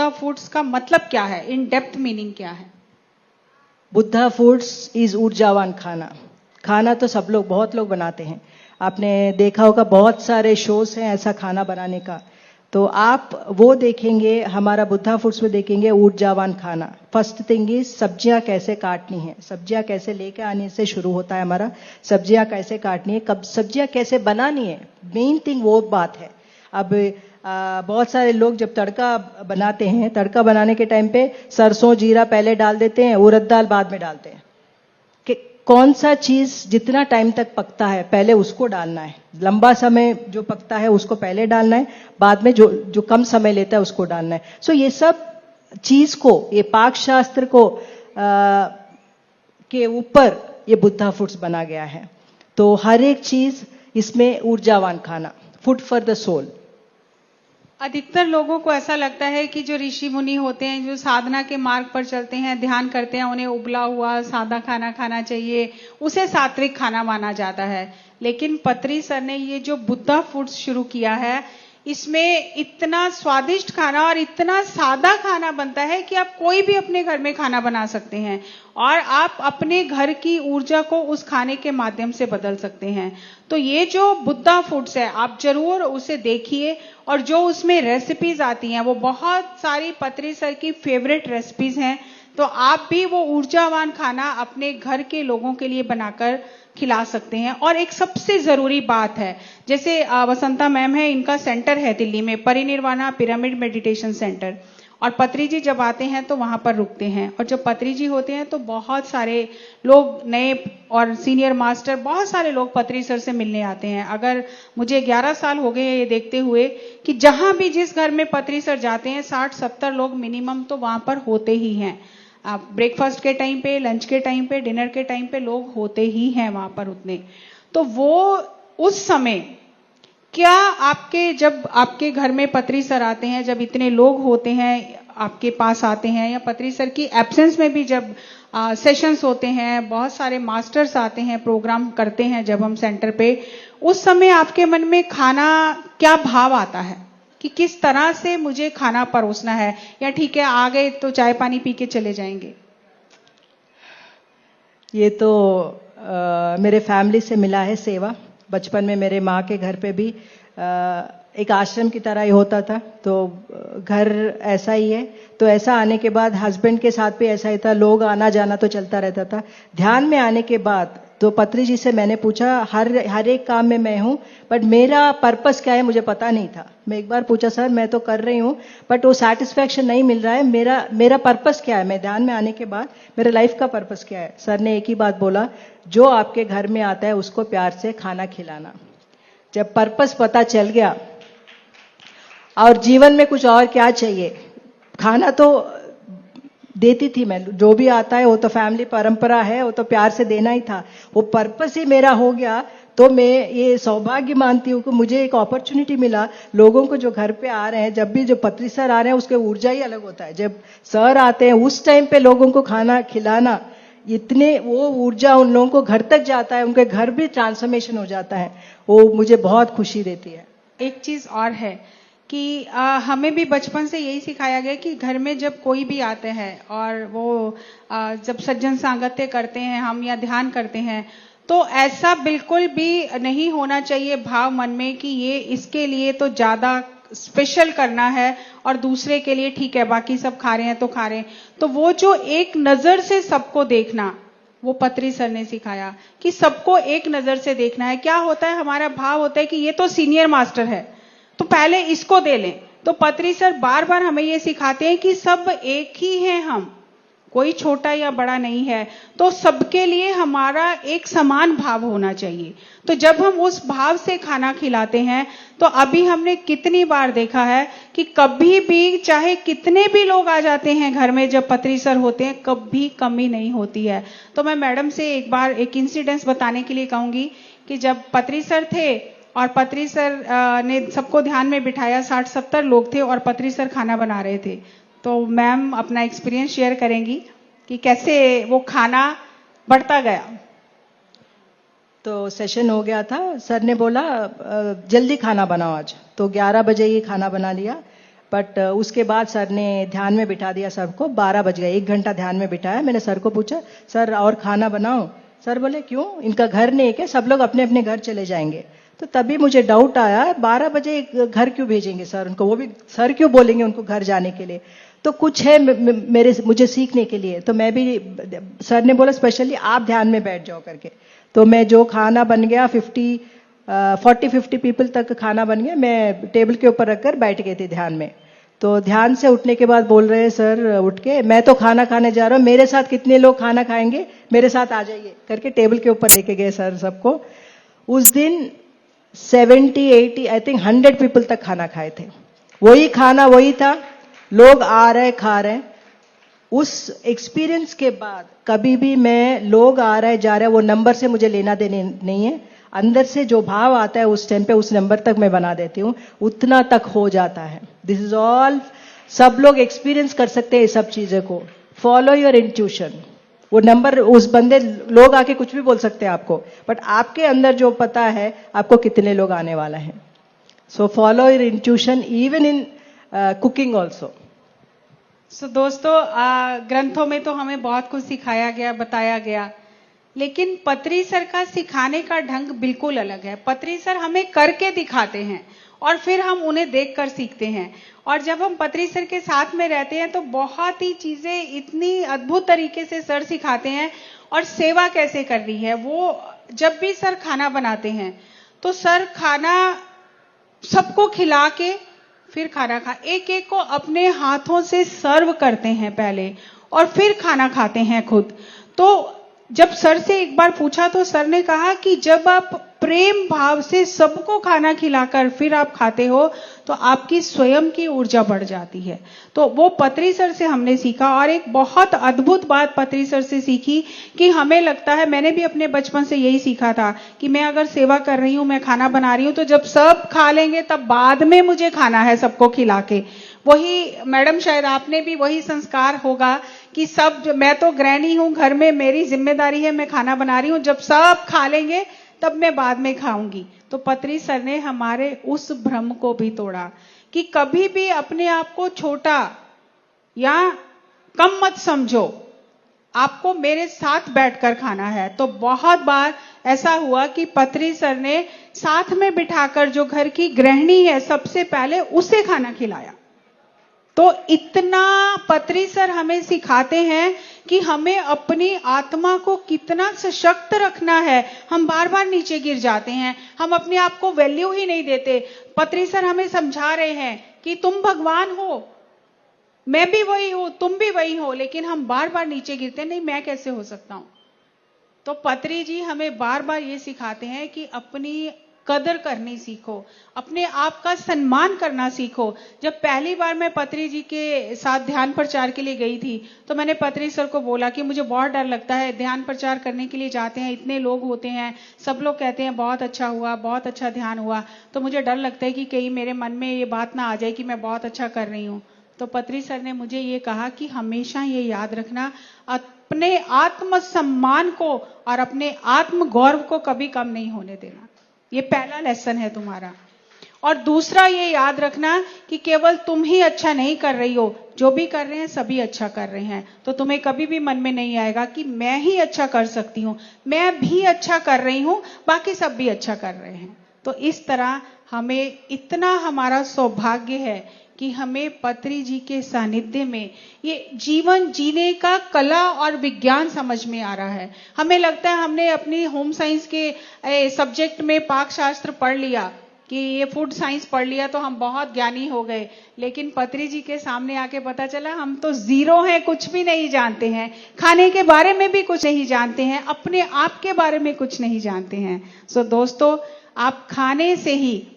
[SPEAKER 1] फूड्स का मतलब क्या है, इन डेप्थ मीनिंग क्या है।
[SPEAKER 2] बुद्धा फूड्स इज ऊर्जावान खाना। खाना तो सब लोग, बहुत लोग बनाते हैं, आपने देखा होगा बहुत सारे शोज हैं ऐसा खाना बनाने का। तो आप वो देखेंगे, हमारा बुद्धा फूड्स में देखेंगे ऊर्जावान खाना। फर्स्ट थिंग इज सब्जियां कैसे काटनी है, सब्जियां कैसे लेके आने से शुरू होता है हमारा। सब्जियां कैसे काटनी है, कब सब्जियां कैसे बनानी है, मेन थिंग वो बात है। अब बहुत सारे लोग जब तड़का बनाते हैं, तड़का बनाने के टाइम पे सरसों जीरा पहले डाल देते हैं, उड़द दाल बाद में डालते हैं। कि कौन सा चीज जितना टाइम तक पकता है पहले उसको डालना है, लंबा समय जो पकता है उसको पहले डालना है, बाद में जो कम समय लेता है उसको डालना है। सो ये सब चीज को, ये पाक शास्त्र को के ऊपर ये बुद्धा फूड्स बना गया है। तो हर एक चीज इसमें ऊर्जावान खाना, फूड फॉर द सोल।
[SPEAKER 1] अधिकतर लोगों को ऐसा लगता है कि जो ऋषि मुनि होते हैं, जो साधना के मार्ग पर चलते हैं, ध्यान करते हैं, उन्हें उबला हुआ सादा खाना खाना चाहिए, उसे सात्विक खाना माना जाता है। लेकिन पत्री सर ने ये जो बुद्धा फूड्स शुरू किया है, इसमें इतना स्वादिष्ट खाना और इतना सादा खाना बनता है कि आप कोई भी अपने घर में खाना बना सकते हैं और आप अपने घर की ऊर्जा को उस खाने के माध्यम से बदल सकते हैं। तो ये जो बुद्धा फूड्स है, आप जरूर उसे देखिए, और जो उसमें रेसिपीज आती हैं वो बहुत सारी पत्री सर की फेवरेट रेसिपीज हैं। तो आप भी वो ऊर्जावान खाना अपने घर के लोगों के लिए बनाकर खिला सकते हैं। और एक सबसे जरूरी बात है, जैसे वसंता मैम है, इनका सेंटर है दिल्ली में, परिनिर्वाणा पिरामिड मेडिटेशन सेंटर, और पत्री जी जब आते हैं तो वहां पर रुकते हैं। और जब पत्री जी होते हैं तो बहुत सारे लोग, नए और सीनियर मास्टर, बहुत सारे लोग पत्री सर से मिलने आते हैं। अगर मुझे 11 साल हो गए ये देखते हुए कि जहां भी जिस घर में पत्री सर जाते हैं 60-70 लोग मिनिमम तो वहां पर होते ही हैं। ब्रेकफास्ट के टाइम पे, लंच के टाइम पे, डिनर के टाइम पे लोग होते ही हैं वहां पर उतने। तो वो उस समय क्या जब आपके घर में पत्री सर आते हैं, जब इतने लोग होते हैं आपके पास आते हैं, या पत्री सर की एब्सेंस में भी जब सेशंस होते हैं, बहुत सारे मास्टर्स आते हैं, प्रोग्राम करते हैं जब हम सेंटर पे, उस समय आपके मन में खाना क्या भाव आता है कि किस तरह से मुझे खाना परोसना है, या ठीक है आ गए तो चाय पानी पी के चले जाएंगे।
[SPEAKER 2] ये तो मेरे फैमिली से मिला है सेवा। बचपन में मेरे माँ के घर पे भी एक आश्रम की तरह ही होता था, तो घर ऐसा ही है। तो ऐसा आने के बाद हस्बैंड के साथ भी ऐसा ही था, लोग आना जाना तो चलता रहता था। ध्यान में आने के बाद तो पत्री जी से मैंने पूछा, हर एक काम में मैं हूं, बट मेरा पर्पस क्या है मुझे पता नहीं था। मैं एक बार पूछा, सर मैं तो कर रही हूं बट वो सेटिस्फैक्शन नहीं मिल रहा है, मेरा पर्पस क्या है। मैं ध्यान में आने के बाद मेरे लाइफ का पर्पस क्या है, सर ने एक ही बात बोला, जो आपके घर में आता है उसको प्यार से खाना खिलाना। जब पर्पस पता चल गया, और जीवन में कुछ और क्या चाहिए, खाना तो देती थी मैं, जो भी आता है वो तो फैमिली परंपरा है, वो तो प्यार से देना ही था। वो पर्पस ही मेरा हो गया, तो मैं ये सौभाग्य मानती हूँ कि मुझे एक अपॉर्चुनिटी मिला। लोगों को जो घर पे आ रहे हैं, जब भी जो पत्री सर आ रहे हैं उसके ऊर्जा ही अलग होता है। जब सर आते हैं उस टाइम पे लोगों को खाना खिलाना, इतने वो ऊर्जा उन लोगों को घर तक जाता है, उनके घर भी ट्रांसफॉर्मेशन हो जाता है, वो मुझे बहुत खुशी देती है।
[SPEAKER 1] एक चीज और है कि हमें भी बचपन से यही सिखाया गया कि घर में जब कोई भी आते हैं और वो जब सज्जन सांगत्य करते हैं हम या ध्यान करते हैं, तो ऐसा बिल्कुल भी नहीं होना चाहिए भाव मन में कि ये इसके लिए तो ज्यादा स्पेशल करना है और दूसरे के लिए ठीक है, बाकी सब खा रहे हैं तो खा रहे हैं। तो वो जो एक नजर से सबको देखना, वो पत्री सर ने सिखाया कि सबको एक नजर से देखना है। क्या होता है, हमारा भाव होता है कि ये तो सीनियर मास्टर है तो पहले इसको दे लें। तो पत्री सर बार बार हमें ये सिखाते हैं कि सब एक ही हैं, हम कोई छोटा या बड़ा नहीं है, तो सबके लिए हमारा एक समान भाव होना चाहिए। तो जब हम उस भाव से खाना खिलाते हैं, तो अभी हमने कितनी बार देखा है कि कभी भी चाहे कितने भी लोग आ जाते हैं घर में, जब पत्री सर होते हैं कभी कमी नहीं होती है। तो मैं मैडम से एक बार एक इंसिडेंस बताने के लिए कहूंगी कि जब पत्री सर थे और पत्री सर ने सबको ध्यान में बिठाया, 60-70 लोग थे और पत्री सर खाना बना रहे थे। तो मैम अपना एक्सपीरियंस शेयर करेंगी कि कैसे वो खाना बढ़ता गया।
[SPEAKER 2] तो सेशन हो गया था, सर ने बोला जल्दी खाना बनाओ आज, तो 11 बजे ही खाना बना लिया। बट उसके बाद सर ने ध्यान में बिठा दिया सबको, 12 बज गए, 1 घंटा ध्यान में बिठाया। मैंने सर को पूछा, सर और खाना बनाओ? सर बोले क्यों, इनका घर नहीं है क्या, सब लोग अपने अपने घर चले जाएंगे। तो तभी मुझे डाउट आया, 12 बजे घर क्यों भेजेंगे सर उनको, वो भी सर क्यों बोलेंगे उनको घर जाने के लिए। तो कुछ है मुझे सीखने के लिए। तो मैं भी, सर ने बोला स्पेशली आप ध्यान में बैठ जाओ करके। तो मैं जो खाना बन गया 40-50 पीपल तक खाना बन गया, मैं टेबल के ऊपर रखकर बैठ गई थी ध्यान में। तो ध्यान से उठने के बाद बोल रहे हैं सर उठ के, मैं तो खाना खाने जा रहा हूँ, मेरे साथ कितने लोग खाना खाएंगे, मेरे साथ आ जाइए करके टेबल के ऊपर लेके गए सर सबको। उस दिन 70-80 आई थिंक 100 पीपल तक खाना खाए थे। वही खाना वही था, लोग आ रहे खा रहे। उस एक्सपीरियंस के बाद कभी भी मैं लोग आ रहे जा रहे वो नंबर से मुझे लेना देने नहीं है, अंदर से जो भाव आता है उस टाइम पे उस नंबर तक मैं बना देती हूँ, उतना तक हो जाता है। दिस इज ऑल, सब लोग एक्सपीरियंस कर सकते हैं इस सब चीजें को। Follow your intuition. वो नंबर उस बंदे, लोग आके कुछ भी बोल सकते हैं आपको, बट आपके अंदर जो पता है आपको कितने लोग आने वाला है। So follow your intuition even in cooking also.
[SPEAKER 1] So दोस्तों, ग्रंथों में तो हमें बहुत कुछ सिखाया गया, बताया गया, लेकिन पत्री सर का सिखाने का ढंग बिल्कुल अलग है। पत्री सर हमें करके दिखाते हैं और फिर हम उन्हें देखकर सीखते हैं। और जब हम पत्री सर के साथ में रहते हैं तो बहुत ही चीजें इतनी अद्भुत तरीके से सर सिखाते हैं। और सेवा कैसे करनी है, वो जब भी सर खाना बनाते हैं तो सर खाना सबको खिला के फिर खाना एक एक को अपने हाथों से सर्व करते हैं पहले और फिर खाना खाते हैं खुद। तो जब सर से एक बार पूछा तो सर ने कहा कि जब आप प्रेम भाव से सबको खाना खिलाकर फिर आप खाते हो तो आपकी स्वयं की ऊर्जा बढ़ जाती है। तो वो पत्री सर से हमने सीखा। और एक बहुत अद्भुत बात पत्री सर से सीखी कि हमें लगता है, मैंने भी अपने बचपन से यही सीखा था कि मैं अगर सेवा कर रही हूं, मैं खाना बना रही हूं, तो जब सब खा लेंगे तब बाद में मुझे खाना है सबको खिला के। वही मैडम, शायद आपने भी वही संस्कार होगा कि सब, मैं तो गृहिणी हूं, घर में मेरी जिम्मेदारी है, मैं खाना बना रही हूं, जब सब खा लेंगे तब मैं बाद में खाऊंगी। तो पत्री सर ने हमारे उस भ्रम को भी तोड़ा कि कभी भी अपने आप को छोटा या कम मत समझो। आपको मेरे साथ बैठकर खाना है। तो बहुत बार ऐसा हुआ कि पत्री सर ने साथ में बिठाकर जो घर की गृहिणी है सबसे पहले उसे खाना खिलाया। तो इतना पत्री सर हमें सिखाते हैं कि हमें अपनी आत्मा को कितना सशक्त रखना है। हम बार बार नीचे गिर जाते हैं, हम अपने आप को वैल्यू ही नहीं देते। पत्री सर हमें समझा रहे हैं कि तुम भगवान हो, मैं भी वही हूं, तुम भी वही हो, लेकिन हम बार बार नीचे गिरते हैं, नहीं मैं कैसे हो सकता हूं। तो पत्री जी हमें बार बार ये सिखाते हैं कि अपनी कदर करनी सीखो, अपने आप का सम्मान करना सीखो। जब पहली बार मैं पत्री जी के साथ ध्यान प्रचार के लिए गई थी तो मैंने पत्री सर को बोला कि मुझे बहुत डर लगता है, ध्यान प्रचार करने के लिए जाते हैं, इतने लोग होते हैं, सब लोग कहते हैं बहुत अच्छा हुआ, बहुत अच्छा ध्यान हुआ, तो मुझे डर लगता है कि कहीं मेरे मन में ये बात ना आ जाए कि मैं बहुत अच्छा कर रही हूं। तो पत्री सर ने मुझे ये कहा कि हमेशा ये याद रखना, अपने आत्म सम्मान को और अपने आत्म गौरव को कभी कम नहीं होने देना। ये पहला लेसन है तुम्हारा। और दूसरा ये याद रखना कि केवल तुम ही अच्छा नहीं कर रही हो, जो भी कर रहे हैं सभी अच्छा कर रहे हैं। तो तुम्हें कभी भी मन में नहीं आएगा कि मैं ही अच्छा कर सकती हूं, मैं भी अच्छा कर रही हूं, बाकी सब भी अच्छा कर रहे हैं। तो इस तरह हमें इतना हमारा सौभाग्य है कि हमें पत्री जी के सानिध्य में ये जीवन जीने का कला और विज्ञान समझ में आ रहा है। हमें लगता है हमने अपनी होम साइंस के सब्जेक्ट में पाक शास्त्र पढ़ लिया कि ये फूड साइंस पढ़ लिया तो हम बहुत ज्ञानी हो गए, लेकिन पत्री जी के सामने आके पता चला हम तो जीरो हैं, कुछ भी नहीं जानते हैं, खाने के बारे में भी कुछ नहीं जानते हैं, अपने आप के बारे में कुछ नहीं जानते हैं। सो दोस्तों, आप खाने से ही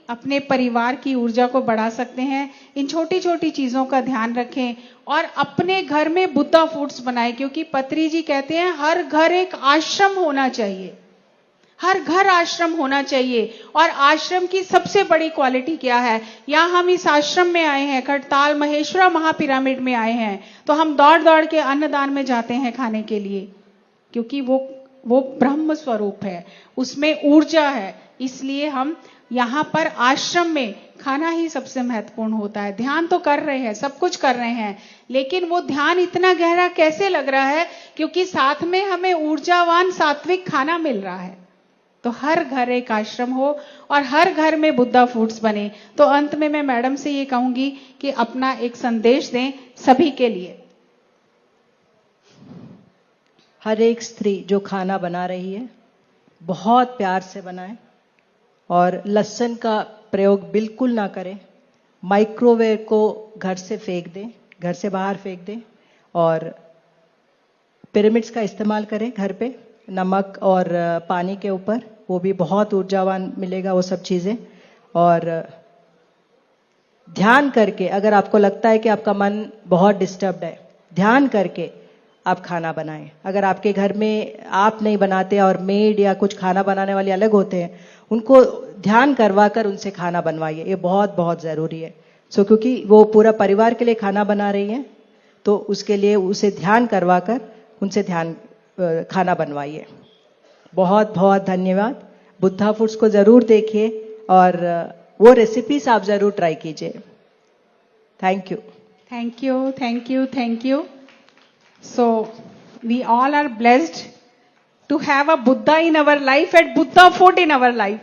[SPEAKER 1] अपने परिवार की ऊर्जा को बढ़ा सकते हैं। इन छोटी छोटी चीजों का ध्यान रखें और अपने घर में बुद्धा फूड्स बनाएं, क्योंकि पत्री जी कहते हैं हर घर एक आश्रम होना चाहिए, हर घर आश्रम होना चाहिए। और आश्रम की सबसे बड़ी क्वालिटी क्या है? यहाँ हम इस आश्रम में आए हैं, खड़ताल महेश्वरा महापिरामिड में आए हैं, तो हम दौड़ दौड़ के अन्नदान में जाते हैं खाने के लिए, क्योंकि वो ब्रह्म स्वरूप है, उसमें ऊर्जा है। इसलिए हम यहां पर आश्रम में खाना ही सबसे महत्वपूर्ण होता है। ध्यान तो कर रहे हैं, सब कुछ कर रहे हैं, लेकिन वो ध्यान इतना गहरा कैसे लग रहा है? क्योंकि साथ में हमें ऊर्जावान सात्विक खाना मिल रहा है। तो हर घर एक आश्रम हो और हर घर में बुद्धा फूड्स बने। तो अंत में मैं मैडम से ये कहूंगी कि अपना एक संदेश दें सभी के लिए।
[SPEAKER 2] हर एक स्त्री जो खाना बना रही है बहुत प्यार से बनाए और लहसुन का प्रयोग बिल्कुल ना करें। माइक्रोवेव को घर से फेंक दें, घर से बाहर फेंक दें, और पिरामिड्स का इस्तेमाल करें घर पे, नमक और पानी के ऊपर, वो भी बहुत ऊर्जावान मिलेगा वो सब चीज़ें। और ध्यान करके, अगर आपको लगता है कि आपका मन बहुत डिस्टर्ब्ड है, ध्यान करके आप खाना बनाएं। अगर आपके घर में आप नहीं बनाते और मेड या कुछ खाना बनाने वाले अलग होते हैं, उनको ध्यान करवा कर उनसे खाना बनवाइए, ये बहुत बहुत ज़रूरी है। क्योंकि वो पूरा परिवार के लिए खाना बना रही हैं, तो उसके लिए उसे ध्यान करवा कर उनसे खाना बनवाइए। बहुत बहुत धन्यवाद। बुद्धा फूड्स को ज़रूर देखिए और वो रेसिपीज आप ज़रूर ट्राई कीजिए। Thank you.
[SPEAKER 1] Thank you, thank you, thank you. So we all are blessed to have a Buddha in our life and Buddha food in our life.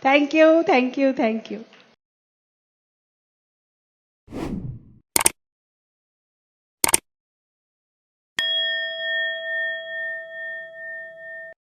[SPEAKER 1] Thank you, thank you, thank you.